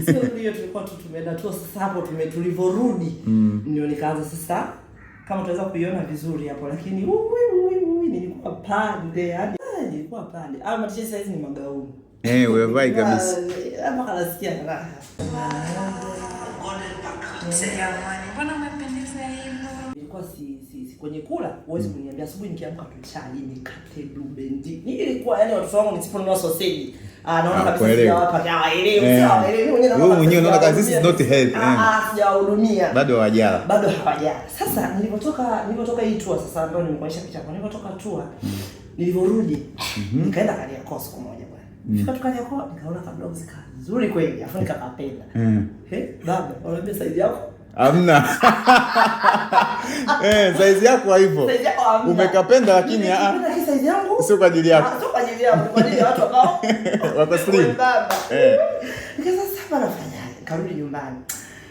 Sio hiyo, tulikuwa tumeenda tu sasa hapo tulivorudi. Ndio nikaanza sasa kama tunaweza kuiona vizuri hapo, lakini nilikuwa pande yani nilikuwa pande. Matisha size ni magauni. Wewe vai kabisa. Hapa kanasikia raha. Mbona umependeza hivyo? Nilikuwa si kwenye kula, huwezi kuniambia asubuhi nikiamka tu chai nikate blubendi. Nilikuwa yani watoto wangu nisiponunua sausage. Naona kabisa ya hapa hawaelewi. Wewe mwenyewe unaona kazi this is not health. Sijahudumia. Bado hawajala. Sasa nilipotoka hii tour sasa ndio nimekuonyesha picha hapo. Nilipotoka tour, nilivorudi, nikaenda Kariakoo siku moja bwana. Fika tu Kariakoo, nikaona kabla zika nzuri kweli, afu nikakapenda. Baba, unaambia size yako? Hamna. Size yako haipo. Umekapenda lakini size yangu sio kwa ajili yako. Sio kwa ajili yangu, kwa ajili ya watu ambao wako slim. Nikaanza sasa nafanyaje? Karudi nyumbani.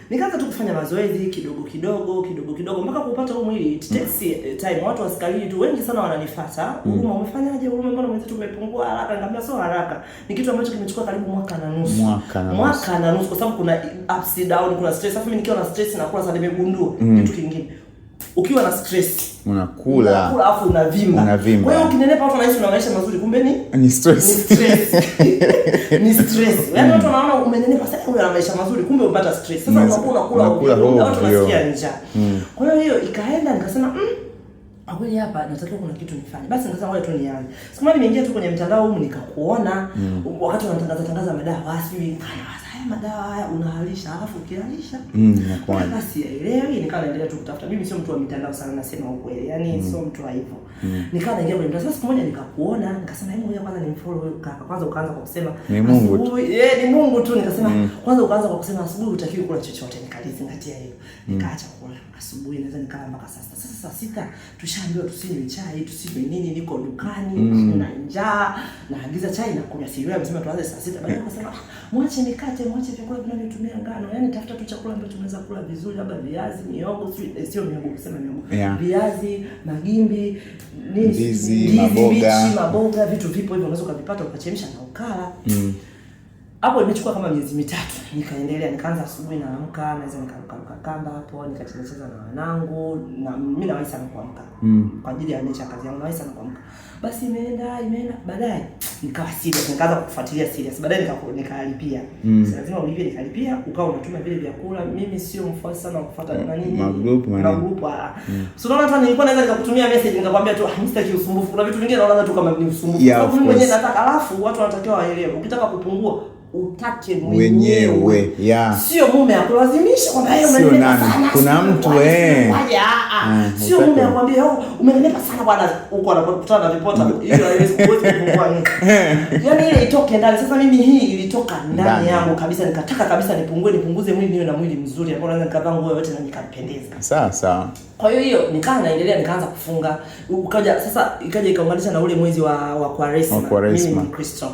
Nikaanza tu kufanya mazoezi kidogo mpaka kupata huu mwili. It takes time. Watu wasikalii tu, wengi sana wananifuata. Huruma umefanyaje? Huruma mbona mwenzetu umepungua haraka? Nikamwambia sio haraka. Ni kitu ambacho kimechukua karibu mwaka na nusu. Mwaka na nusu kwa sababu kuna ups and down, kuna stress. Sasa mimi nikiwa na stress nakula sana, nimegundua kitu kingine. Ukiwa na stress unakula afu unavimba. Kwa hiyo ukinenepa watu wanaishi na maisha mazuri, kumbe ni stress. Ni stress. Yaani watu wanaona umenenepa sasa una maisha mazuri, kumbe umepata stress. Sasa unakula watu wanasikia njaa. Kwa hiyo ikaenda nikasema kweli hapa natakiwa kuna kitu nifanye. Basi nikasema ngoja tu nianze. Siku moja nimeingia tu kwenye mtandao huko nikakuona wakati wanatangaza madawa, sijui haya madawa haya unahalisha, alafu ukihalisha basi elewi. Nikawa naendelea tu kutafuta. Mimi sio mtu wa mitandao sana, nasema ukweli. Yaani sio mtu wa hivyo. Nikawa naingia kwenye mtandao. Siku moja nikakuona, nikasema hebu ngoja kwanza nimfollow kaka. Kwanza ukaanza kwa kusema ni Mungu tu. Ni Mungu tu. Nikasema kwanza ukaanza kwa kusema asubuhi hutakiwi kula chochote. Nikalizingatia hiyo. Nikaacha kula asubuhi, naweza nikala mpaka saa 6. Tushaambiwa tusinywe chai, tusinywe nini, niko dukani na njaa, naagiza chai na kunywa. Sio amesema tuanze saa 6, baadaye akasema mwache mikate, mwache vyakula vinavyotumia ngano. Yaani tafuta tu chakula ambacho tunaweza kula vizuri, labda viazi, mihogo, sio mihogo, kusema mihogo. Viazi, magimbi, ndizi, maboga, vitu vipo hivyo unaweza ukavipata ukachemsha na ukala. Hapo imechukua kama miezi 3. Nikaendelea, nikaanza asubuhi naamka, naweza nikaruka kamba hapo, nikacheza na wanangu, na mimi nawahi sana kuamka. Kwa ajili ya nature kazi yangu nawahi sana kuamka. Basi imeenda, baadaye nikawa serious, nikaanza kufuatilia serious. Baadaye nikalipia. Lazima ulipie, nikalipia, ukawa unatuma vile vyakula. Mimi sio mfuasi sana wa kufuata na nini. Magroup. So naona hata nilikuwa naweza nikakutumia message nikakwambia tu msitaki usumbufu. Kuna vitu vingine naona tu kama ni usumbufu. Sababu mimi mwenyewe nataka, alafu watu wanatakiwa waelewe. Ukitaka kupungua utake mwenyewe. Sio mume akulazimisha kwamba yeye umenenepa sana. Kuna mtu sio mume akwambia umenenepa sana bwana, huko anakutana na ripota hiyo haiwezi kupungua. Yaani ile itoke ndani. Sasa mimi hii ilitoka ndani yangu kabisa, nikataka kabisa nipunguze mwili, niwe na mwili mzuri ambao naweza nikavaa nguo yote na nikapendeza. Sawa. Kwa hiyo nikaanza naendelea, nikaanza kufunga. Ikaja ikaunganisha na ule mwezi wa Kwaresma. Mimi ni Mkristo,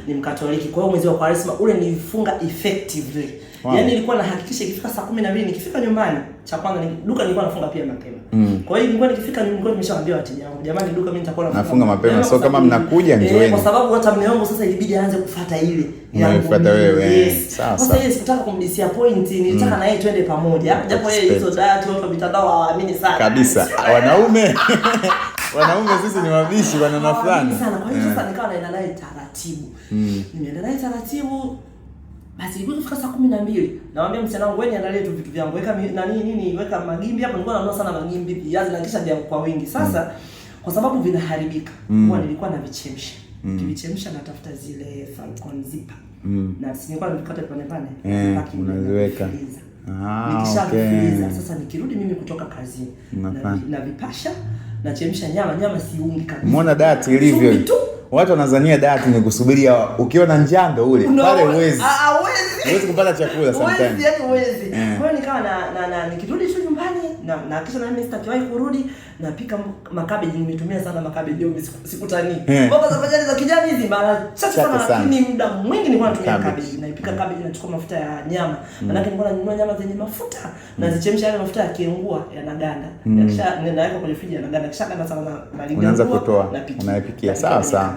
ni Mkatoliki. Kwa hiyo mwezi wa Kwaresma ule nilifunga effectively. Yaani nilikuwa nahakikisha ikifika saa 12 nikifika nyumbani, cha kwanza duka nilikuwa nafunga pia mapema. Kwa hiyo nilikuwa nikifika nilikuwa nimeshawaambia wateja wangu, jamani duka mimi nitakuwa nafunga mapema. So kama mnakuja njoeni. Kwa sababu hata mume wangu sasa ilibidi aanze kufuata ile. Unafuata wewe. Sawa. Sasa yeye sikutaka kumdisappoint, nilitaka na yeye twende pamoja. Japo yeye hizo diet watu wa mitandao hawaamini sana. Kabisa. Wanaume sisi ni wabishi kwa namna fulani. Kwa hiyo sasa nikawa naenda naye taratibu. Nimeenda naye taratibu. Basi ilipofika saa 12, naambia msichana wangu, wewe niandalie tu vitu vyangu. Weka nini, weka magimbi hapo. Nilikuwa nanunua sana magimbi, viazi na kisha vya kwa wingi. Sasa kwa sababu vinaharibika, kwa nilikuwa na vichemsha. Kivichemsha natafuta zile Falcon Zipper. Na nilikuwa navikata pale. Unaziweka. Nikishafiliza sasa nikirudi mimi kutoka kazini na vipasha na chemsha nyama siungi kabisa. Umeona diet ilivyo? Watu wanazania diet ni kusubiria ukiwa na njaa ndo ule. Pale huwezi kupata chakula sometimes. Huwezi. Kwa hiyo nikawa na nikirudi tu nyumbani na kisha na mimi sitakiwahi kurudi, napika makabeji. Nimetumia sana makabeji leo, sikutani. Mboga za majani za kijani hizi mara chache sana, lakini muda mwingi nilikuwa natumia kabeji. Naipika kabeji, nachukua mafuta ya nyama. Maana nilikuwa nanunua nyama zenye mafuta na zichemsha yale mafuta yakiungua yanaganda. Kisha naweka kwenye friji yanaganda. Kisha ganda sana na maliganda. Unaanza kutoa, unaipikia. Sawa.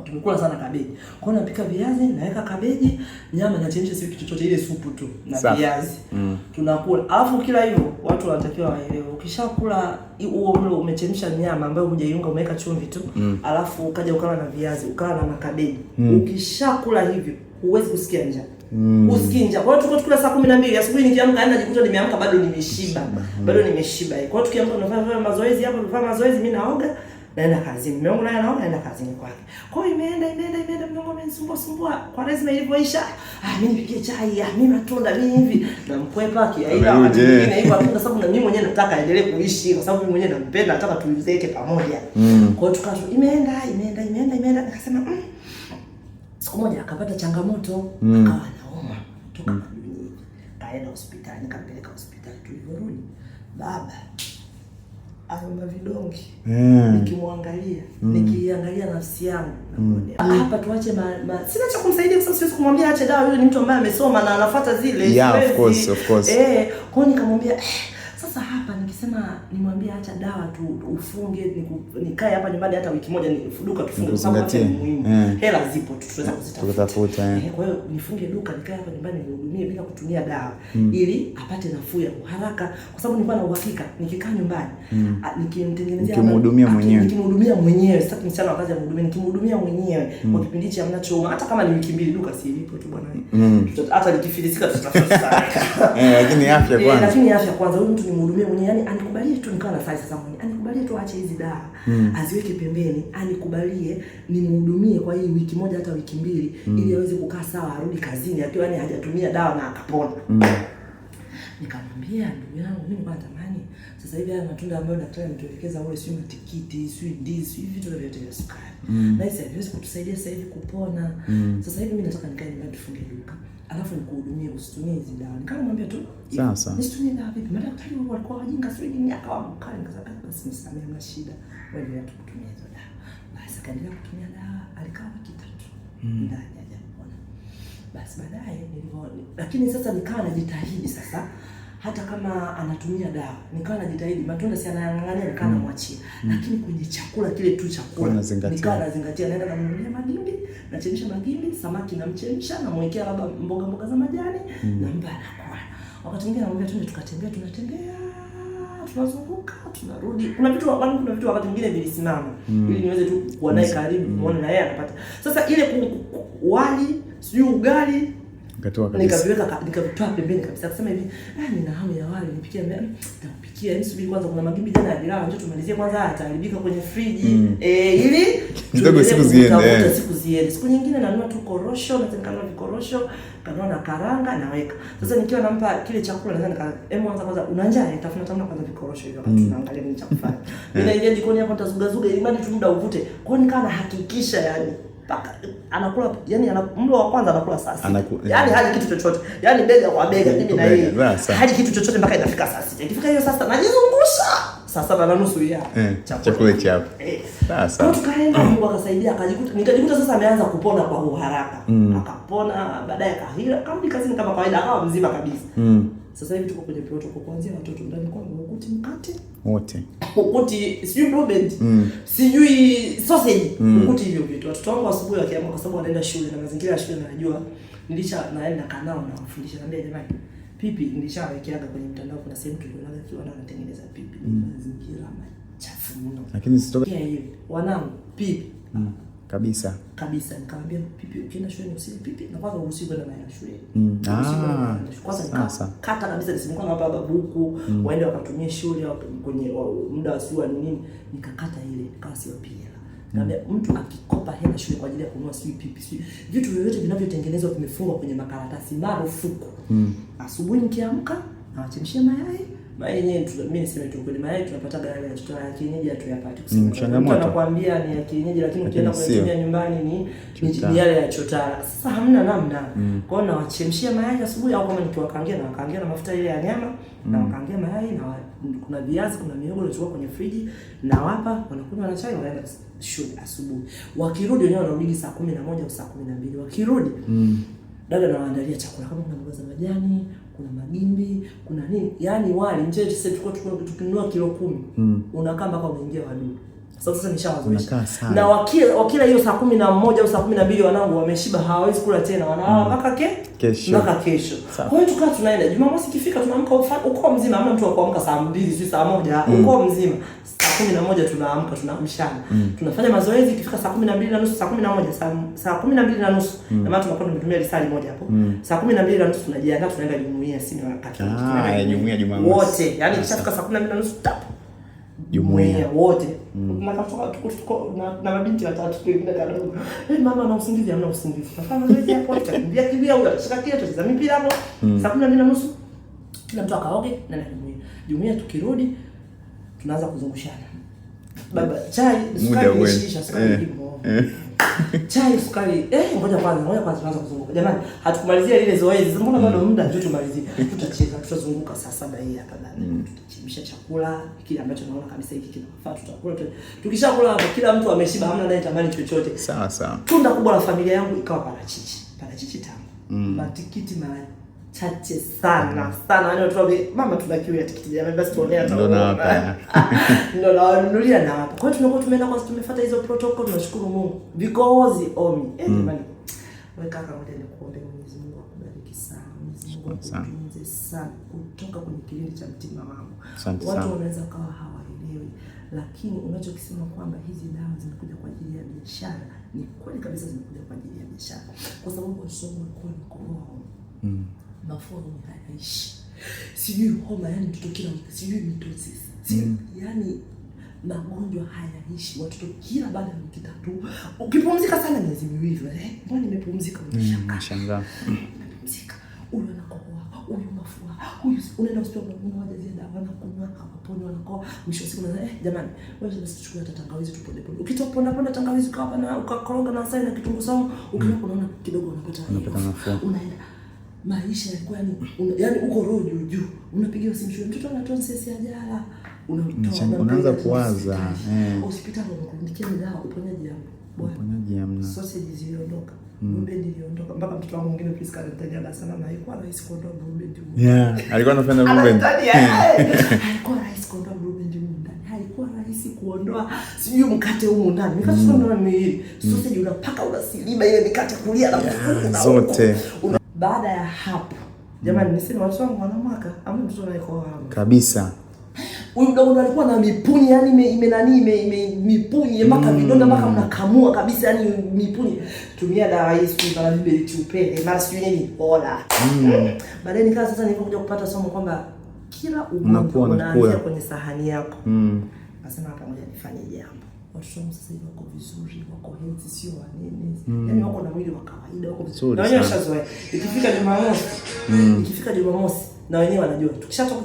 Tumekula sana kabeji. Kwa hiyo napika viazi, naweka kabeji, nyama nachemsha kitu chochote ile supu tu na viazi. Tunakula. Alafu kila hivyo watu wanatakiwa waelewe. Ukishakula huo mlo umechemsha nyama ambayo hujaiunga umeweka chumvi tu, alafu ukaja ukala na viazi, ukala na makabeji. Ukishakula hivyo huwezi kusikia njaa. Usikie njaa. Kwa hiyo tukikula saa 12 asubuhi nikiamka najikuta nimeamka bado nimeshiba. Bado nimeshiba. Kwa hiyo tukiamka tunafanya mazoezi hapo, tunafanya mazoezi, mimi naoga naenda kazini. Mume wangu naye anaona naenda kazini kwake. Kwa hiyo imeenda mume wangu amenisumbua. Kwa lazima ilivyoisha, mimi nipikie chai, mimi matunda, mimi hivi. Namkwepa kiaida wakati mwingine hivyo kwa sababu na mimi mwenyewe nataka aendelee kuishi kwa sababu mimi mwenyewe nampenda, nataka tuizeke pamoja. Kwa hiyo tukaanza imeenda nikasema siku moja akapata changamoto, akawa anauma. Kaenda hospitali, nikampeleka hospitali. Tulivyorudi baba aomba vidonge. Nikimwangalia, nikiangalia nafsi yangu, hapa tuache sina cha kumsaidia kwa sababu siwezi kumwambia aache dawa, yule ni mtu ambaye amesoma na anafuata zile. Yeah, of course. Kwa hiyo nikamwambia sasa hapa nikisema nimwambie acha dawa tu ufunge nikae hapa nyumbani hata wiki moja nifuduka tufunge kwa sababu ni muhimu. Hela zipo tunaweza kuzitafuta. Kwa hiyo nifunge duka nikae hapa nyumbani nihudumie bila kutumia dawa ili apate nafuu ya haraka kwa sababu nilikuwa na uhakika nikikaa nyumbani nikimtengenezea nikimhudumia mwenyewe sasa mchana wa kazi ya mhudumia nikimhudumia mwenyewe kwa kipindi cha mnachouma hata kama ni wiki mbili duka si ilipo tu bwana. Hata nikifilisika tutafuta sana. Lakini afya kwanza. Lakini afya kwanza huyu mtu nimhudumie mwenyewe, yani anikubalie tu nikawa na size sasa mwenyewe. Anikubalie tu aache hizi dawa, aziweke pembeni, anikubalie nimhudumie kwa hii wiki moja hata wiki mbili ili aweze kukaa sawa arudi kazini akiwa yani hajatumia dawa na akapona. Nikamwambia ndugu yangu mimi nilikuwa natamani sasa hivi haya matunda ambayo daktari ametuelekeza ule sio matikiti, sio ndizi, sio vitu vyote vya sukari. Na hizi haiwezi kutusaidia sasa hivi kupona. Sasa hivi mimi nataka nikae nyumbani tufunge duka. Alafu nikuhudumie usitumie hizi dawa. Nikamwambia tu, sasa nisitumie dawa vipi? Madaktari walikuwa wajinga sio nini akawa mkali nikasema basi nisamee na shida. Wewe tu kutumia hizo dawa. Basi akaendelea kutumia dawa, alikaa wiki 3. Ndani hajapona. Basi baadaye lakini sasa nikawa najitahidi sasa hata kama anatumia dawa nikawa najitahidi matunda si anayang'ang'ania nikawa namwachia lakini kwenye chakula kile tu chakula nikawa nazingatia naenda namnunulia magimbi nachemsha magimbi samaki namchemsha namwekea labda mboga za majani nampa anakula wakati mwingine namwambia twende tukatembea tunatembea tunazunguka tunarudi kuna vitu wakati mwingine vilisimama ili niweze tu kuwa naye karibu muone na yeye anapata sasa ile wali sio ugali nikavitoa pembeni kabisa kusema hivi nina hamu ya wali nipikie nitapikia yani subiri kwanza kuna magimbi jana ya pilau njoo tumalizie kwanza ataharibika kwenye friji ili kidogo siku ziende siku nyingine nanunua tu korosho natengeneza vikorosho kanua na karanga naweka sasa nikiwa nampa kile chakula naweza kwanza una njaa nitafuna kwanza vikorosho hivyo wakati tunaangalia nini cha kufanya ninaingia jikoni hapo nitazugazuga ili mali tu muda uvute kwa hiyo nikawa nahakikisha yani paka anakula yani mlo wa kwanza anakula saa 6 yani hali kitu chochote yani bega kwa bega mimi na yeye hali kitu chochote mpaka inafika saa 6 ikifika hiyo sasa najizungusha saa 7:30 ya chakula chapo sasa tukaenda Mungu akasaidia nikajikuta sasa ameanza kupona kwa uharaka akapona baadaye kahila karudi kazini kama kawaida akawa mzima kabisa sasa hivi tuko kwenye protocol kuanzia watoto ndani kwangu ukuti mkate wote ukuti sijui blueband sijui sausage ukuti hivyo vitu watoto wangu asubuhi wakiamka kwa sababu wanaenda shule na mazingira ya shule najua naenda kanao na wafundisha naambia jamani pipi nilishawekeaga kwenye mtandao kuna sehemu tuliona kiwanda wanatengeneza pipi mazingira machafu mno lakini sitoka hiyo wanangu pipi kabisa nikamwambia pipi ukienda shule usile pipi na kwanza uruhusiwe kwenda naye shule kwanza kata kabisa nisimkuwa na baba buku waende wakatumie shule kwenye muda wasiwa nini nikakata ile nikawa sio pia nikamwambia mtu akikopa hela shule kwa ajili ya kununua sio pipi vitu vyote vinavyotengenezwa vimefungwa kwenye makaratasi marufuku asubuhi nikiamka nawachemshia mayai yenyewe mimi niseme tu kweli mayai tunapata gari ya tutoa ya kienyeji hatuyapati kusema mtu anakuambia ni ya kienyeji lakini ukienda kutumia nyumbani ni yale ya chotara sasa hamna namna kwa hiyo nawachemshia mayai asubuhi au kama nikiwakaangia na wakaangia na mafuta ile ya nyama na wakaangia mayai na kuna viazi kuna mihogo nachukua kwenye friji na wapa wanakunywa na chai wanaenda shule asubuhi wakirudi wenyewe wanarudi saa 11 au saa 12 wakirudi dada anawaandalia chakula kama kuna mboga za majani kuna magimbi kuna nini yani wali mchezo sasa tukinunua kilo 10 unakaa mpaka umeingia wadudu Sasa nishawazoesha. Na wakila hiyo saa 11 au saa 12 wanangu wameshiba, hawawezi kula tena, wanalala mpaka kesho. Kwa hiyo tukaa tunaenda Jumamosi ikifika tunaamka uko mzima, hamna mtu wa kuamka saa 2 si saa 1, uko mzima. Saa 11 tunaamka, tunaamshana. Tunafanya mazoezi ikifika saa 12:30 saa 11 saa 12:30 na maana tunakuwa tumetumia risali moja hapo. Saa 12:30 tunajiandaa tunaenda jumuiya sini wakati. Jumuiya Jumamosi. Wote, yani ikishafika saa 12:30 tap. Jumuiya wote. Tunakatoka tuko na mabinti watatu tukienda kadogo. Mama ana usingizi, hamna usingizi. Tunafanya mazoezi hapo, kimbia huyo, shika kiatu za mipira hapo. Saa 12:30 kila mtu akaoge na jumuiya. Jumuiya tukirudi tunaanza kuzungushana. Baba, chai, sukari nishisha, sukari kipo. Chai, sukari. Ngoja kwanza tunaanza kuzunguka. Jamani, hatukumalizia ile zoezi. Mbona bado muda tu tumalizie. Tutacheza, tutazunguka saa 7 hii hapa ndani. Tutachemsha chakula, kile ambacho naona kabisa hiki kinafaa tutakula. Tukishakula hapo kila mtu ameshiba, hamna naye tamani chochote. Sawa. Tunda kubwa la familia yangu ikawa parachichi. Parachichi tamu. Matikiti chache sana. Yaani watu mama tunakiwa ya tikiti jamani, basi tuonea hata. Ndio na hapa. Ndio nanunulia na hapo. Kwa hiyo tunakuwa tumeenda kwa tumefuata hizo protocol, tunashukuru Mungu. Vikohozi omi. Jamani. Wewe kaka, ngoja nikuombe Mwenyezi Mungu akubariki sana. Mwenyezi Mungu akutunze sana kutoka kwenye kilindi cha mtima wangu. Watu wanaweza kawa hawaelewi, lakini unachokisema kwamba hizi dawa zimekuja kwa ajili ya biashara, ni kweli kabisa zimekuja kwa ajili ya biashara. Kwa sababu wasomo walikuwa mkoa mafua hayaishi. Sijui homa, yani mtoto kila wiki, sijui mitosi. Yani magonjwa hayaishi. Watoto kila baada ya wiki 3. Ukipumzika sana miezi 2, mbona nimepumzika unashangaa. Nimepumzika. Huyu anakohoa, huyu mafua, huyu unaenda hospitali unawajazia dawa na kunywa kaponi wanakoa. Mwisho siku na jamani, wewe basi tuchukue hata tangawizi tupone. Ukitoponda tangawizi kwa hapa na ukakoroga na asali na kitunguu saumu, ukiona unaona kidogo unapata nafuu. Unaenda maisha yalikuwa yani uko roho juu. Unapigia simu shule, mtoto ana tonsils ya jala. Unaanza kuwaza. Hospitali wanakuandikia dawa uponyaji hapo. Uponyaji hamna. Sausage ziliondoka. Ng'ombe niliondoka. Mpaka mtoto wangu mwingine Priska alitania sana na haikuwa rahisi kuondoa ng'ombe ndani. Alikuwa anafanya ng'ombe. Haikuwa rahisi kuondoa ng'ombe ndani. Haikuwa rahisi kuondoa sijui mkate huko ndani. Mikate sio ndio miwili. Sausage unapaka unasiliba ile mikate kulia na kufunga zote. Baada ya hapo, jamani niseme watu wangu wana mwaka, ambaye mtoto anaikoa kabisa. Huyu mdogo alikuwa na mipunyi, yani mipunyi mpaka vidonda mpaka mnakamua kabisa, yani mipunyi. Tumia dawa hii sio kama vile tupele, mara sio nini bora. Baadaye nikaanza sasa nilipokuja kupata somo kwamba kila ugonjwa unaanzia kwenye sahani yako. Nasema hapa ngoja nifanye jambo. Watoto wangu sasa hivi wako vizuri, wako healthy, sio wanene. Yaani wako na mwili wa kawaida, wako vizuri. Na wenyewe washazoea. Ikifika Jumamosi na wenyewe wanajua.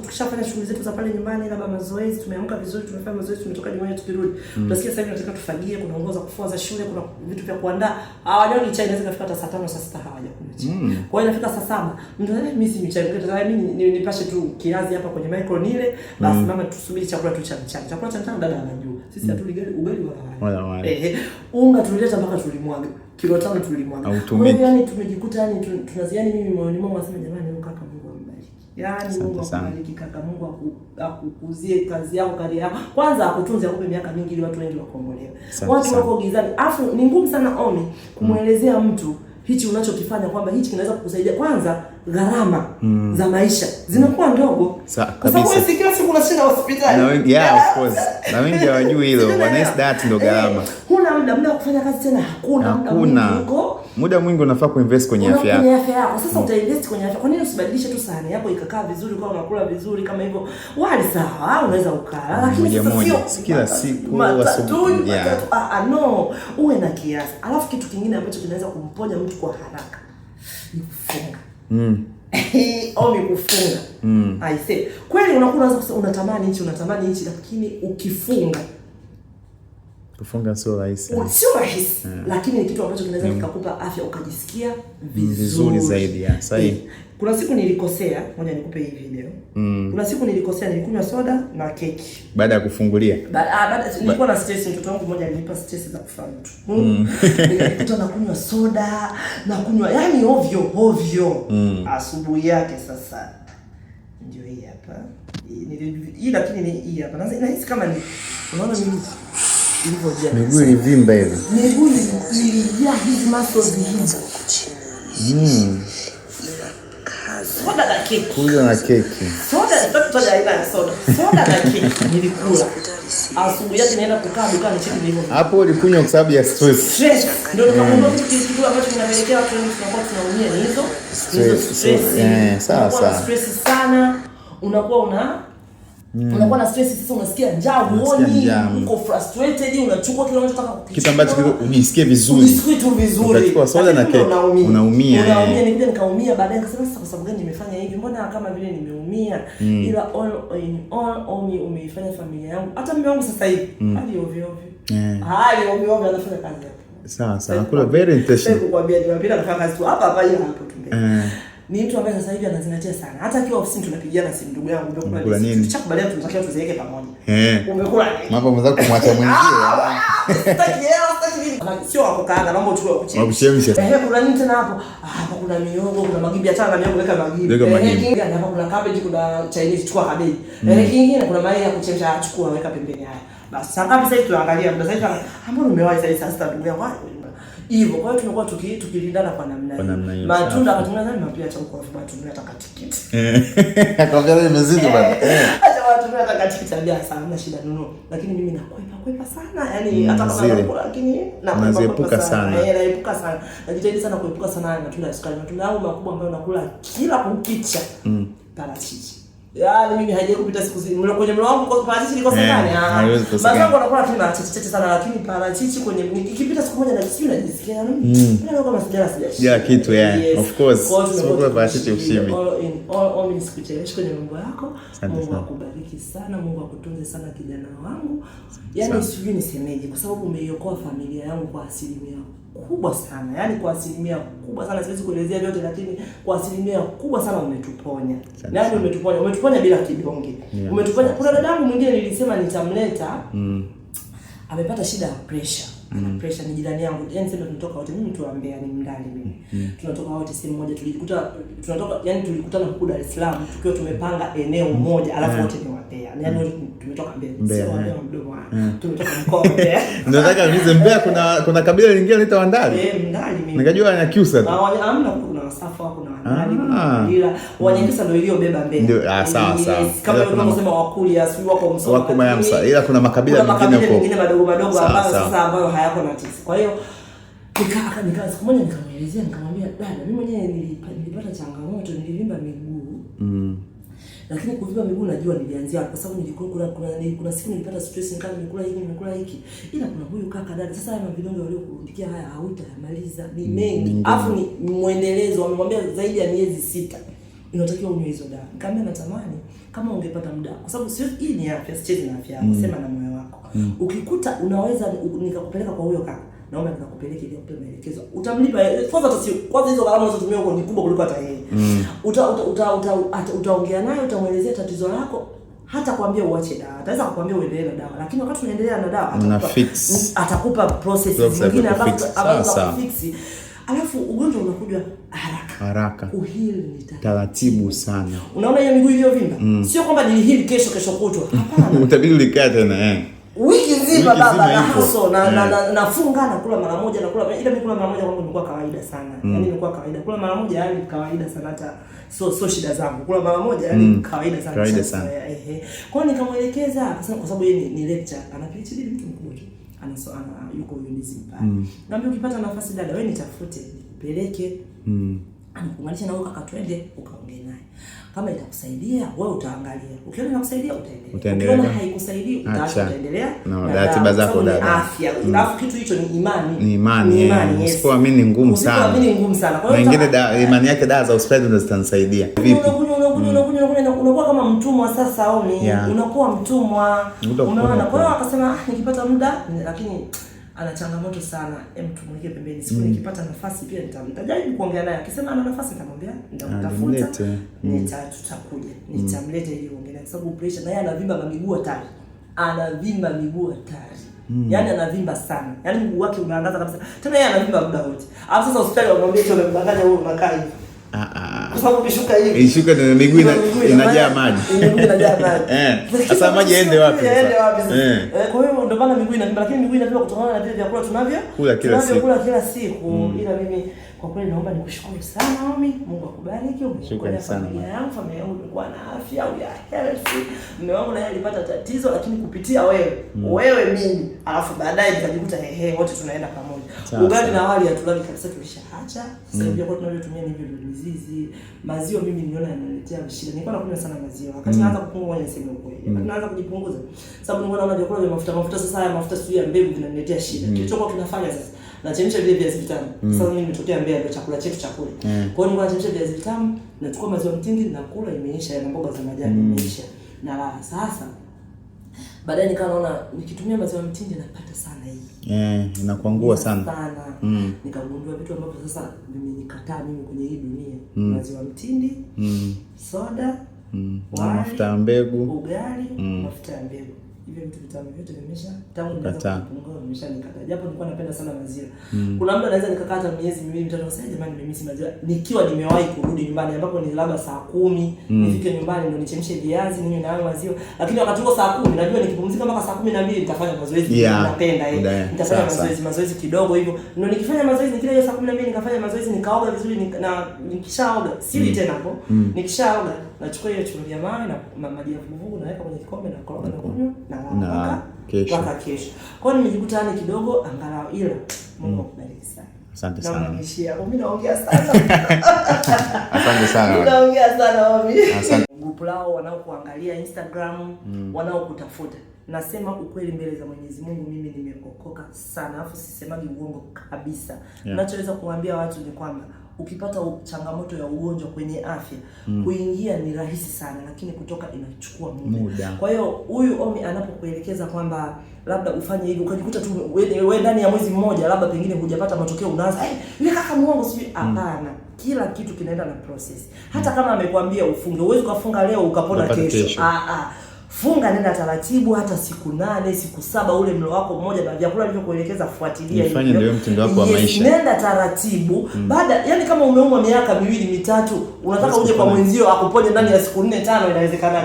Tukishafanya shughuli zetu za pale nyumbani, labda mazoezi, tumeamka vizuri, tumefanya mazoezi, tumetoka nyumbani tukirudi. Tutasikia sasa hivi tunataka tufagie, kuna ongoza kufua za shule, kuna vitu vya kuandaa. Hawajui chai inaweza kufika hata saa 5 saa 6 hawajakunywa chai. Kwa hiyo inafika saa 7. Mtu anasema mimi si chai, mimi nipashe tu kiazi hapa kwenye micro nile, basi mama tusubiri chakula tu cha mchana. Chakula cha mchana dada anajua. Sisi hatuli ugali wala wali. Unga tulileta mpaka tulimwaga. Kilo 5 tulimwaga. Kwa hiyo yani tumejikuta yani tunaziani mimi moyoni mwangu nasema jamani kaka Mungu ambariki. Yani Mungu akubariki kaka, Mungu akukuzie kazi yako, kari yako. Kwanza akutunze, akupe miaka mingi ili watu wengi wakombolewe. Watu wako gizani. Afu ni ngumu sana Omi kumuelezea mtu hichi unachokifanya kwamba hichi kinaweza kukusaidia. Kwanza gharama za maisha zinakuwa ndogo. Kwa sababu wewe kila siku unashinda hospitali. Of course. Na wengi hawajui hilo. Wanaishi that ndo gharama. Huna muda wa kufanya kazi tena, hakuna. Muda mwingi unafaa kuinvest kwenye afya yako. Kwenye afya yako. Sasa utainvest kwenye afya. Kwa nini usibadilishe tu sahani yako ikakaa vizuri, kwa unakula vizuri kama hivyo? Wali sawa, unaweza ukala, lakini sasa sio kila siku asubuhi. No, uwe na kiasi. Alafu kitu kingine ambacho kinaweza kumponya mtu kwa haraka ni kufunga. Omi kufunga. I say, kweli unakuwa unatamani hichi lakini ukifunga kufunga sio rahisi. Sio rahisi, lakini ni kitu ambacho kinaweza kikakupa afya ukajisikia vizuri zaidi. Sahihi. Kuna siku nilikosea, ngoja nikupe hii video. Kuna siku nilikosea, nilikunywa soda na keki. Baada ya kufungulia. Baada nilikuwa na stress, mtoto wangu mmoja alinipa stress za kufa mtu. Nilikuta nakunywa soda, nakunywa yani ovyo. Asubuhi yake sasa ndio hii hapa. Hii lakini ni hii hapa. Nahisi kama ni unaona mimi ilivyojaa. Miguu ilivimba hivi. Miguu ilijaa hizi muscles hizi. Soda na keki. Kula na keki. Soda aina ya soda. Soda na keki nilikula. Asubuhi yake naenda kukaa dukani cheki hivyo. Hapo ulikunywa kwa sababu ya stress. Stress. Ndio tunakumbuka kitu ambacho kinapelekea watu wengi tunakuwa tunaumia ni hizo stress. Sawa. Stress sana. Unakuwa unakuwa na stress sasa, unasikia njaa, uoni, uko frustrated, unachukua kile unachotaka kukichukua. Kitu ambacho ujisikie vizuri. Ujisikie tu vizuri. Unachukua soda na keki. Unaumia. Nikuja nikaumia baadaye nikasema sasa kwa sababu gani nimefanya hivi? Mbona kama vile nimeumia? Ila all umeifanya familia yangu. Hata mume wangu sasa hivi hadi ovyo ovyo. Hali ovyo ovyo anafanya kazi hapo. Sawa. Kula very intentional. Kukwambia Jumapili anafanya kazi tu hapa hapo tu. Ni mtu ambaye sasa hivi anazingatia sana. Hata akiwa ofisini tunapigiana simu, ndugu yangu, umekula nini? Tuchakubaliana tunatakiwa tuziweke pamoja. Umekula nini? Mambo mwanzo kumwacha mwenzie. Sitaki nini? Sio wako kaanga, naomba uchukue kuchemsha. Kuchemsha. Kuna nini tena hapo? Hapa kuna mihogo, kuna magimbi, achana na mihogo, weka magimbi. Hapa kuna cabbage, kuna Chinese, chukua cabbage. Kingine kuna mayai ya kuchemsha, chukua weka pembeni haya. Basi sasa ngapi sasa tunaangalia muda sasa ambao umewahi sasa ndugu yangu. Hivyo kwa hiyo tunakuwa tukilindana kwa namna hiyo. Matunda akatumia nani mapia cha kwa matunda nataka tikiti. Akaongea imezidi bwana. Acha watu nataka tikiti ndio sana shida nono. Lakini mimi nakwepa sana. Yaani hata kama nakula lakini naepuka sana. Naepuka sana. Najitahidi sana kuepuka sana matunda ya sukari. Matunda yangu makubwa ambayo nakula kila kukicha. Parachichi. Yaani mimi haijawahi kupita siku zile kwenye mlo wangu kwa parachichi likosekane. Mazangu nakula tu na chichi sana, lakini parachichi kwenye ikipita siku moja na sisi najisikia ndio kama sijala kitu of course. Sio parachichi ushibi. All mimi sikucheleshi kwenye mambo yako. Mungu akubariki sana, Mungu akutunze sana kijana wangu. Yaani sijui nisemeje kwa sababu umeiokoa familia yangu kwa asilimia kubwa sana. Yaani kwa asilimia kubwa sana, siwezi kuelezea vyote lakini kwa asilimia kubwa sana umetuponya. Yaani umetuponya bila kidonge. Umetuponya. Kuna dadangu mwingine nilisema nitamleta. Amepata shida ya pressure. Ana pressure, ni jirani yangu. Yaani sema tunatoka wote, mimi tuambea ni mndani mimi. Tunatoka wote sehemu moja, tulikutana huko Dar es Salaam tukiwa tumepanga eneo moja, alafu wote ni Mbeya. Yaani tumetoka Mbeya. Sio Mbeya mdomo. Tumetoka mkoa Mbeya. Ndio nataka niulize Mbeya kuna kabila lingine linaitwa Wandali? Mndani mimi. Nikajua Wanyakyusa tu. Hamna, kuna Wasafu, kuna Wandali, ila Wanyakyusa ndio iliyobeba Mbeya. Ndio sawa. Kama unasema Wakuria, sio wako Msoma. Wako Mayamsa. Ila kuna makabila mengine madogo ambayo hayako na tisi. Kwa hiyo nikaa siku moja nikamwelezea, nikamwambia dada, mimi mwenyewe nilipata changamoto, nilivimba miguu. Lakini kuvimba miguu najua nilianzia kwa sababu kuna siku nilipata stress nikali, nimekula hiki. Ila kuna huyu kaka dada, sasa haya mavidonge waliokurudikia haya hautamaliza, ni mengi. Alafu ni muendelezo, wamemwambia zaidi ya miezi 6. Unatakiwa unywe hizo dawa. Nikamwambia natamani kama ungepata muda. Kwa sababu sio hii ni afya, sichezi na afya yako, sema na moyo wako. Ukikuta unaweza nikakupeleka kwa huyo kaka. Naomba nikakupeleke ili akupe maelekezo. Utamlipa kwanza hizo gharama unazotumia huko ni kubwa kuliko hata yeye. Utaongea naye, utamuelezea tatizo lako, hata kuambia uache dawa. Ataweza kukuambia uendelee na dawa, lakini wakati unaendelea na dawa atakupa process zingine ambazo kufix. Alafu ugonjwa unakuja haraka. Kuheal ni taratibu sana. Unaona hiyo miguu iliyovimba? Sio kwamba nilihili kesho kutwa. Hapana. Utabidi ulikate tena wiki nzima baba na haso nafunga na kula mara moja ila mimi kula mara moja kwangu ilikuwa kawaida sana. Yaani ilikuwa kawaida. Kula mara moja yani kawaida sana, hata so shida zangu. Kula mara moja yani kawaida sana. Kwa hiyo nikamuelekeza akasema kwa sababu yeye ni lecturer, ana PhD, mtu mkubwa tu. Yuko UNISM pale. Naambia ukipata nafasi dada wewe nitafute, nipeleke. Anakuunganisha na huyo kaka, twende ukaongee naye. Kama itakusaidia wewe utaangalia. Ukiona inakusaidia utaendelea. Ukiona haikusaidii utaendelea. Na ratiba zako dada. Afya. Alafu kitu hicho ni imani. Ni imani. Usipoamini ngumu sana. Usipoamini ngumu sana. Kwa hiyo wengine imani yake dawa za hospitali ndio zitanisaidia. Vipi? Unakuwa kama mtumwa sasa au ni unakuwa mtumwa. Umeona? Kwa hiyo akasema nikipata muda, lakini ana changamoto sana. Tumweke pembeni. Siku nikipata nafasi pia nitajaribu kuongea naye. Akisema ana nafasi nitamwambia nitamtafuta. Tutakuja. Nitamleta ili uongee naye kwa sababu pressure na yeye anavimba miguu hatari. Yaani anavimba sana. Yaani mguu wake unaangaza kabisa. Tena yeye anavimba muda wote. Alafu sasa hospitali wanamwambia tu umemdanganya wewe unakaa hivi. Kwa sababu ukishuka hivi. Ishuka na miguu inajaa maji. Miguu inajaa maji. Sasa maji yaende wapi sasa? Kwa hiyo ndio maana miguu inavimba, lakini miguu inavimba kutokana na vile vyakula kula kila siku. Ila mimi kwa kweli naomba nikushukuru sana Omi. Mungu akubariki. Shukrani sana. Familia yangu imekuwa na afya au ya healthy. Mume wangu naye alipata tatizo lakini kupitia wewe mimi, alafu baadaye nikajikuta wote tunaenda pamoja. Ugali na wali hatulali kabisa, tulishaacha. Sasa hivi kwa tunavyotumia ni vile mizizi. Maziwa mimi niliona yanaletea shida. Nilikuwa nakunywa sana maziwa. Wakati naanza kupungua kwenye sehemu kweli. Wakati naanza kujipunguza. Sababu nilikuwa naona vyakula vya mafuta sasa haya mafuta sio ya mbegu vinaniletea shida. Kilichokuwa kinafanya sasa nachemsha vile viazi vitamu. Sasa mimi nimetokea Mbeya, ndio chakula chetu cha kule. Kwa hiyo nilikuwa nachemsha viazi vitamu, nachukua maziwa mtindi na kula, imeisha, na mboga za majani imeisha. Na la sasa baadaye nikawa naona nikitumia maziwa mtindi napata sana hii. Inakuangua sana. Nikagundua vitu ambavyo sasa vimenikataa mimi kwenye hii dunia. Maziwa mtindi, soda, mafuta ya mbegu, ugali, mafuta ya mbegu. Hivyo vitu vitamu vyote vimesha tangu nilianza kupungua vimeshanikata. Japo nilikuwa napenda sana maziwa. Kuna muda naweza nikakata miezi 2-3 sasa jamani nimemisi maziwa. Nikiwa nimewahi kurudi nyumbani ambapo ni labda saa 10 nifike nyumbani ndio nichemshe viazi ninywe na maziwa. Lakini wakati huo saa 10 najua nikipumzika mpaka saa 12 nitafanya mazoezi. Napenda nitafanya mazoezi kidogo hivyo. Ndio nikifanya mazoezi nikila hiyo saa 12 nikafanya mazoezi nikaoga vizuri na nikishaoga sili tena hapo. Nikishaoga nachukua hiyo chumvi ya mawe na maji ya vuguvugu naweka kwenye kikombe na koroga na kunywa na kesho. Kwa hiyo nimejikuta yani kidogo angalau, ila Mungu akubariki sana. Asante sana. Naongea mimi naongea sana. Asante sana. Naongea sana mimi. Asante. Grupu lao wanaokuangalia Instagram, wanaokutafuta. Nasema ukweli mbele za Mwenyezi Mungu, mimi nimeokoka sana. Alafu sisemagi uongo kabisa. Ninachoweza kuambia watu ni kwamba ukipata changamoto ya ugonjwa kwenye afya, kuingia ni rahisi sana, lakini kutoka inachukua muda. Kwa hiyo huyu Omi anapokuelekeza kwamba labda ufanye hivi, ukajikuta tu wewe ndani ya mwezi mmoja labda pengine hujapata matokeo, unaanza yule kaka muongo sijui. Hapana, kila kitu kinaenda na process. Hata kama amekwambia ufunge, uwezi kufunga leo ukapona kesho. Funga, nenda taratibu, hata siku 8, siku 7 ule mlo wako mmoja na vyakula vilivyokuelekeza fuatilia hivyo. Ifanye ndio mtindo wako wa maisha. Nenda taratibu. Baada yani kama umeumwa miaka 2-3, unataka uje kwa mwenzio akuponye ndani ya siku 4-5, inawezekana?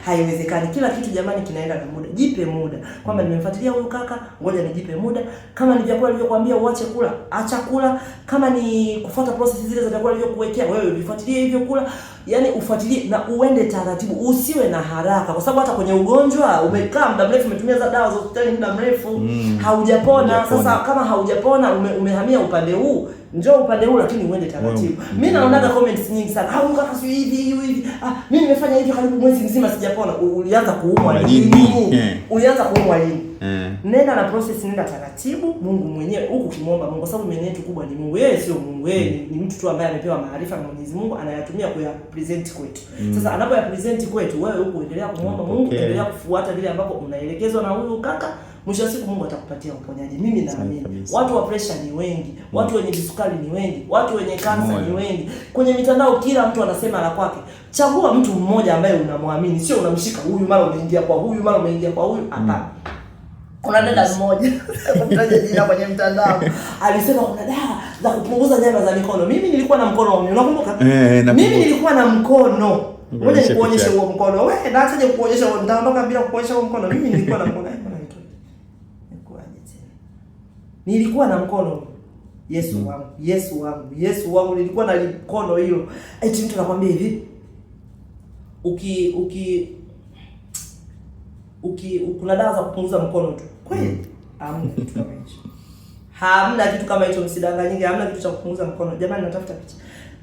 Haiwezekani. Kila kitu jamani kinaenda na muda. Jipe muda. Kwamba nimemfuatilia huyu kaka, ngoja nijipe muda. Kama ni vyakula vilivyokuambia uache kula, acha kula. Kama ni kufuata process zile za vyakula vilivyokuwekea, wewe vifuatilie hivyo kula. Yani ufuatilie na uende taratibu, usiwe na haraka, kwa sababu hata kwenye ugonjwa umekaa muda mrefu, umetumia za dawa za hospitali muda mrefu, haujapona. Sasa kama haujapona, umehamia upande huu, njoo upande huu, lakini uende taratibu. Mimi naonaga comments nyingi sana, kaka sio hivi. Mimi nimefanya hivi karibu mwezi mzima sijapona. Ulianza kuumwa lini? Nenda na process, nenda taratibu. Mungu mwenyewe huku kimuomba Mungu, kwa sababu mwenye yetu kubwa ni Mungu. Yeye sio Mungu, yeye ni mtu tu ambaye amepewa maarifa na Mwenyezi Mungu, anayatumia kuya present kwetu. Sasa anapoya present kwetu, wewe huku endelea kumuomba Mungu, endelea kufuata vile ambavyo unaelekezwa na huyu kaka. Mwisho wa siku Mungu atakupatia uponyaji. Mimi naamini. Watu wa pressure ni wengi, watu wenye kisukari ni wengi, watu wenye kansa ni wengi. Kwenye mitandao kila mtu anasema la kwake. Chagua mtu mmoja ambaye unamwamini, sio unamshika huyu mara umeingia kwa huyu mara umeingia kwa huyu. Hapana. Kuna dada mmoja mtaje jina kwenye mtandao alisema kuna dawa za kupunguza nyama za mikono. Mimi nilikuwa na mkono, unakumbuka? Mimi nilikuwa na mkono. Ngoja nikuonyeshe huo mkono. Wewe naachaje kuonyesha huo? Nitaondoka bila kuonyesha huo mkono. Mimi nilikuwa na mkono. Nilikuwa na mkono. Yesu wangu nilikuwa na mkono hilo. Eti mtu anakuambia hivi, kuna dawa za kupunguza mkono tu. Kweli? Hamna kitu kama hicho. Hamna kitu kama hicho, msidanganyike. Hamna kitu cha kupunguza mkono. Jamani, natafuta picha.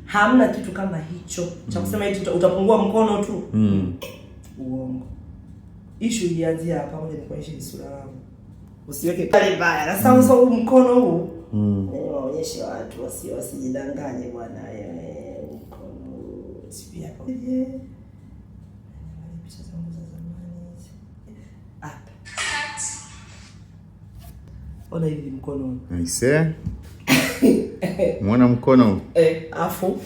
Hamna kitu kama hicho cha kusema eti utapungua mkono tu. Uongo. Issue ilianzia hapa, ngoja nikuonyeshe sura yangu. Usiweke pale baya. Sasa huu mkono huu waonyeshe watu wasijidanganye bwana. Mkono sipi hapa. Picha zangu za zamani. Hapa. Ona hivi mkono. Aise. Muona mkono? Afu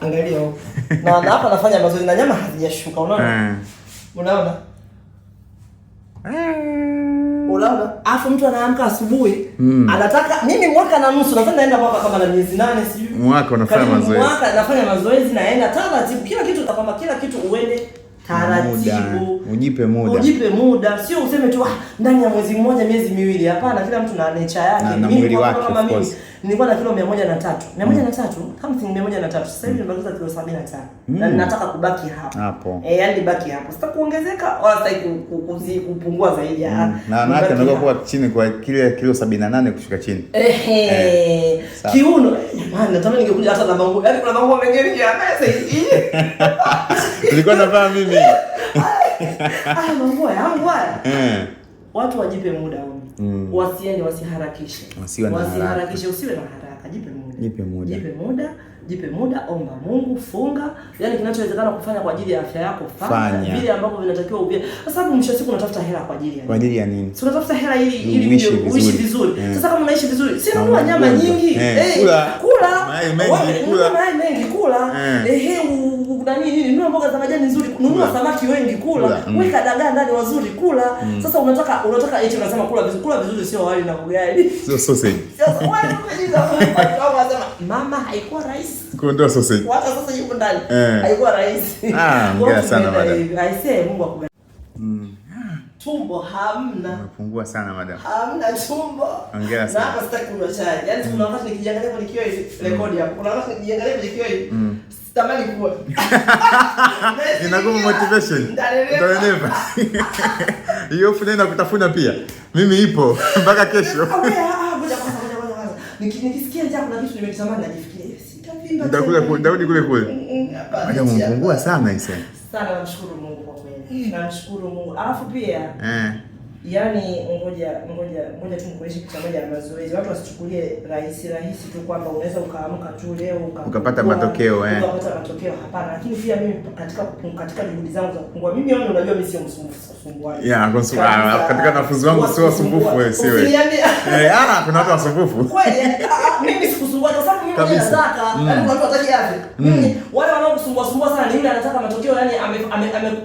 angalia huko. Na hapa nafanya mazoezi na nyama hazijashuka, unaona? Unaona? Unaona? Alafu mtu anaamka asubuhi, anataka mimi mwaka na nusu nadhani naenda mwaka kama na miezi 8 sijui. Mwaka unafanya mazoezi. Mwaka nafanya mazoezi naenda taratibu. Kila kitu utakwamba kila kitu uende taratibu. Ujipe muda. Ujipe muda. Sio useme tu ndani ya mwezi mmoja, miezi miwili. Hapana, kila mtu na nature yake. Mimi kama mimi nilikuwa na kilo 103. 103, something 103. Sasa hivi nimebakiza kilo 75. Na ninataka kubaki hapo. Yaani baki hapo. Sitaki kuongezeka wala sitaki kupungua zaidi ya hapo. Na nataka kuwa chini kwa kile kilo 78 kushuka chini. Kiuno. Jamani, natamani ningekuja hata na mambo. Yaani kuna mambo mengine ya pesa hii. Tulikuwa tunafanya mimi. Mambo yangu haya. Watu wajipe muda wao. Wasiende wasiharakishe. Wasiharakishe, usiwe na haraka, jipe muda. Jipe muda, omba Mungu, funga. Yaani kinachowezekana kufanya kwa ajili ya afya yako, fanya vile ambavyo vinatakiwa uvie. Kwa sababu mwisho siku unatafuta hela kwa ajili ya nini? Kwa ajili ya nini? Si unatafuta hela ili uishi vizuri. Sasa kama unaishi vizuri, si nunua nyama nyingi. Kula. Mayai mengi kula. Nini? Nunua mboga za majani nzuri, nunua samaki wengi kula. Weka dagaa ndani wazuri kula. Sasa unataka eti unasema kula vizuri sio wali na ugali. Sio sausage. Sasa wewe unasema mama haikuwa rahisi. Kuondoa sausage. Wacha sasa yuko ndani. Haikuwa rahisi. Hongera sana madam. Aisee, Mungu akubariki. Tumbo hamna. Umepungua sana madam. Hamna tumbo. Hongera sana. Na hapa sitaki kunywa chai. Yaani kuna wakati nikijiangalia kwenye kioo hivi rekodi hapo. Kuna wakati nikijiangalia kwenye kioo hivi. Sitamani kuwa. Inakuwa motivation. Ndio. Hiyo funaenda kutafuna pia. Mimi ipo mpaka kesho. Ngoja kwanza. Nikisikia njaa kuna kitu nimekitamani najifikiria. Ndarudi kule. Madam umepungua sana hisa. Sana namshukuru Mungu kwa kweli. Namshukuru Mungu. Alafu pia yaani ngoja tu nikueleze kitu moja ya mazoezi. Watu wasichukulie rahisi tu kwamba unaweza ukaamka tu leo ukapata matokeo ukapata matokeo. Hapana, lakini pia mimi katika juhudi zangu za kupungua, mimi unajua mimi sio msumbuaji. Katika wanafunzi wangu sio wasumbufu wewe, sio wewe. Kuna watu wasumbufu. Kweli, mimi sikusumbua kwa sababu mimi mwenyewe nataka, yaani watu wataki afya. Mimi wale wanaokusumbua sana ni yule anataka matokeo, yaani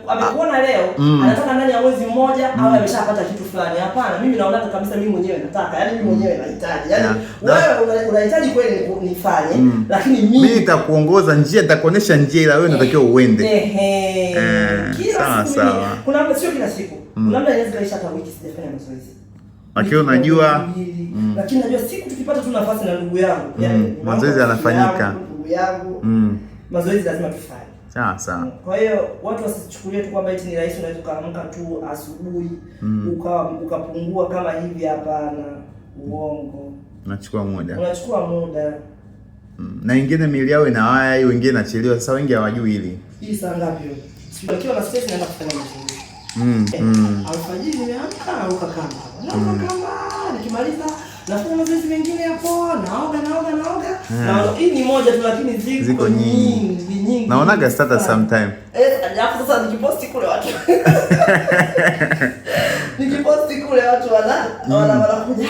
amekuona leo, anataka ndani ya mwezi mmoja au ameshapata kitu fulani. Hapana, mimi naona kabisa mimi mwenyewe nataka, yaani mimi mwenyewe nahitaji. Yaani wewe unahitaji kweli nifanye, lakini mimi nitakuongoza njia, nitakuonesha njia ila wewe unatakiwa uende. Sawa. Kuna mtu sio kila siku. Kuna mtu anaweza kaisha hata wiki sijafanya mazoezi. Lakini unajua lakini najua siku tukipata tu nafasi na ndugu yangu, yaani mazoezi yanafanyika. Ndugu yangu. Mazoezi lazima tufanye. Sawa. Kwa hiyo watu wasichukulie tu kwamba eti ni rahisi unaweza kuamka tu asubuhi ukapungua kama hivi. Hapana, uongo. Unachukua muda. Na wengine miili yao inawaya, hiyo wengine inachelewa. Sasa wengi hawajui hili. Hii saa ngapi hiyo? Sikiwa na stress naenda kufanya mazoezi. Alfajiri nimeamka au kama. Nikimaliza nafanya mazoezi mengine hapo, naoga. Na hii ni moja tu lakini ziko nyingi. Naonaga status sometime. Alafu sasa nikiposti kule watu. Wanakuja.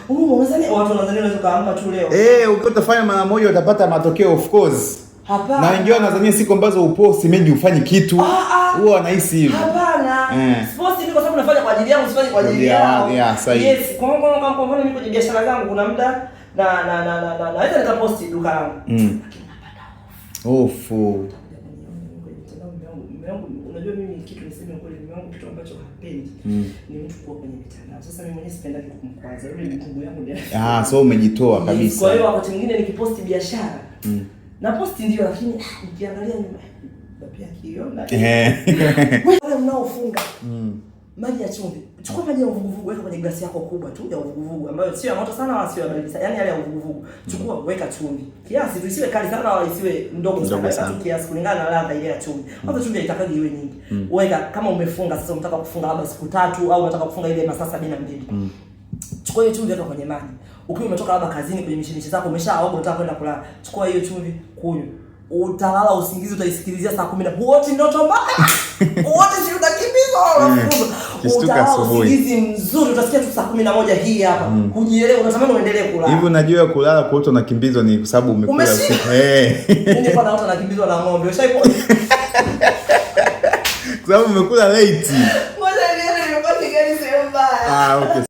Unadhani watu wanaweza kaamka tu leo. Ukiwa utafanya mara moja utapata matokeo of course. Hapana. Na wengine wanadhania siku ambazo uposti mengi ufanye kitu. Huwa wanahisi hivyo. Hapana. Posti ni kwa sababu nafanya kwa ajili yangu, sifanye kwa ajili yao. Yes, kwa mfano mimi kwenye biashara zangu kuna muda naweza nikaposti duka langu. Lakini napata hofu. Unajua mimi kitu niseme kweli, mimi wangu kitu ambacho hapendi ni mtu kuwa kwenye mitandao. Sasa mimi mwenyewe sipendi kumkwaza. Yule mkungu yangu ndio. So umejitoa kabisa. Kwa hiyo wakati mwingine nikiposti biashara na posti ndio, lakini ukiangalia nyuma pia kiona. Wale mnaofunga maji ya chumvi, chukua maji ya uvuguvugu, weka kwenye glasi yako kubwa tu ya uvuguvugu ambayo sio ya moto sana wala sio ya baridi sana, yaani yale ya uvuguvugu. Chukua weka chumvi kiasi tu, isiwe kali sana wala isiwe ndogo sana, tu kiasi kulingana na ladha ile ya chumvi. Hapo chumvi haitakaji iwe nyingi. Weka kama umefunga sasa, unataka kufunga labda siku 3 au unataka kufunga ile masaa 72. Chukua hiyo chumvi weka kwenye maji. Ukiwa umetoka labda kazini kwenye mishemishe zako, umeshaoga unataka kwenda kulala, chukua hiyo chumvi kunywa. Utalala usingizi, utaisikilizia saa 10 wote ndoto mbaya. Wote si utakimbizwa. Utalala usingizi mzuri, utasikia tu saa 11 hii hapa. Kujielewa, unatamani uendelee kulala. Hivi unajua kulala kwa watu wanakimbizwa ni kwa sababu umekula usiku. Mimi kwa watu wanakimbizwa na ng'ombe. Ushaipona? Kwa sababu umekula late. Ngoja nione nimepata gani sio mbaya. Okay.